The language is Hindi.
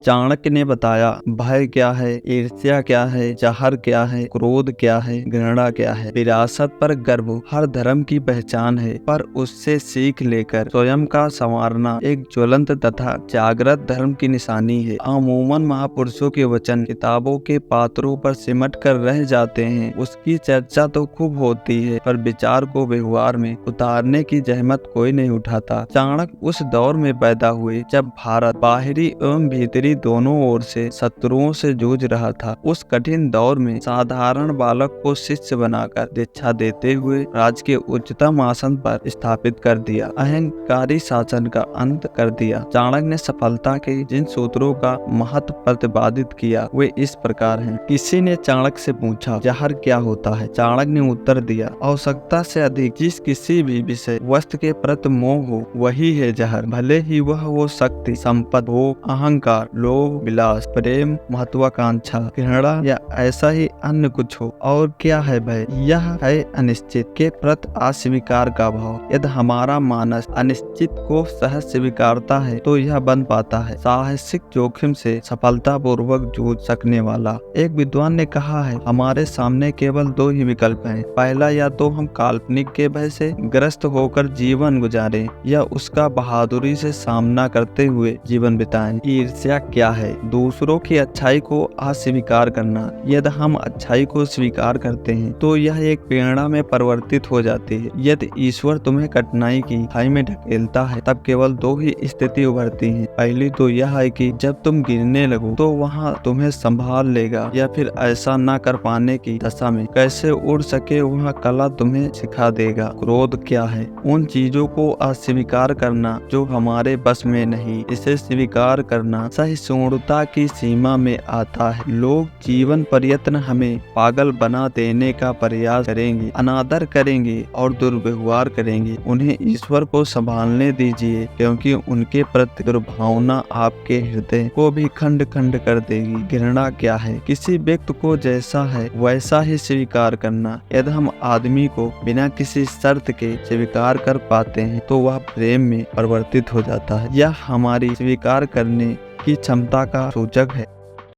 चाणक्य ने बताया, भय क्या है, ईर्ष्या क्या है, जहर क्या है, क्रोध क्या है, घृणा क्या है। विरासत पर गर्व हर धर्म की पहचान है, पर उससे सीख लेकर स्वयं का संवारना एक ज्वलंत तथा जागृत धर्म की निशानी है। अमूमन महापुरुषों के वचन किताबों के पात्रों पर सिमट कर रह जाते हैं। उसकी चर्चा तो खूब होती है, पर विचार को व्यवहार में उतारने की जहमत कोई नहीं उठाता। चाणक्य उस दौर में पैदा हुए जब भारत बाहरी एवं भीतरी दोनों ओर से शत्रुओं से जूझ रहा था। उस कठिन दौर में साधारण बालक को शिष्य बनाकर दीक्षा देते हुए राज्य के उच्चतम आसन पर स्थापित कर दिया, अहंकारी शासन का अंत कर दिया। चाणक्य ने सफलता के जिन सूत्रों का महत्व प्रतिपादित किया वे इस प्रकार हैं। किसी ने चाणक्य से पूछा, जहर क्या होता है? चाणक्य ने उत्तर दिया, आवश्यकता से अधिक जिस किसी भी विषय वस्तु के प्रति मोह हो वही है जहर, भले ही वह वो शक्ति, संपत्ति हो, अहंकार, लोभ, विलास, प्रेम, महत्वाकांक्षा, घृणा या ऐसा ही अन्य कुछ हो। और क्या है भय? यह है अनिश्चित के प्रति अस्वीकार का भाव। यदि हमारा मानस अनिश्चित को सहज स्वीकारता है तो यह बन पाता है साहसिक जोखिम से सफलता पूर्वक जूझ सकने वाला। एक विद्वान ने कहा है, हमारे सामने केवल दो ही विकल्प हैं। पहला, या तो हम काल्पनिक के भय से ग्रस्त होकर जीवन गुजारें या उसका बहादुरी से सामना करते हुए जीवन बिताएं। ईर्ष्या क्या है? दूसरों की अच्छाई को अस्वीकार करना। यदि हम अच्छाई को स्वीकार करते हैं तो यह एक प्रेरणा में परिवर्तित हो जाती है। यदि ईश्वर तुम्हें कठिनाई की खाई में ढकेलता है तब केवल दो ही स्थिति उभरती हैं। पहली तो यह है कि जब तुम गिरने लगो तो वहाँ तुम्हें संभाल लेगा, या फिर ऐसा न कर पाने की दशा में कैसे उड़ सके वह कला तुम्हें सिखा देगा। क्रोध क्या है? उन चीजों को अस्वीकार करना जो हमारे बस में नहीं, इसे स्वीकार करना सहिष्णुता की सीमा में आता है। लोग जीवन प्रयत्न हमें पागल बना देने का प्रयास करेंगे, अनादर करेंगे और दुर्व्यवहार करेंगे। उन्हें ईश्वर को संभालने दीजिए, क्योंकि उनके प्रति दुर्भावना आपके हृदय को भी खंड खंड कर देगी। घृणा क्या है? किसी व्यक्ति को जैसा है वैसा ही स्वीकार करना। यदि हम आदमी को बिना किसी शर्त के स्वीकार कर पाते हैं तो वह प्रेम में परिवर्तित हो जाता है। यह हमारी स्वीकार करने की क्षमता का सूचक है।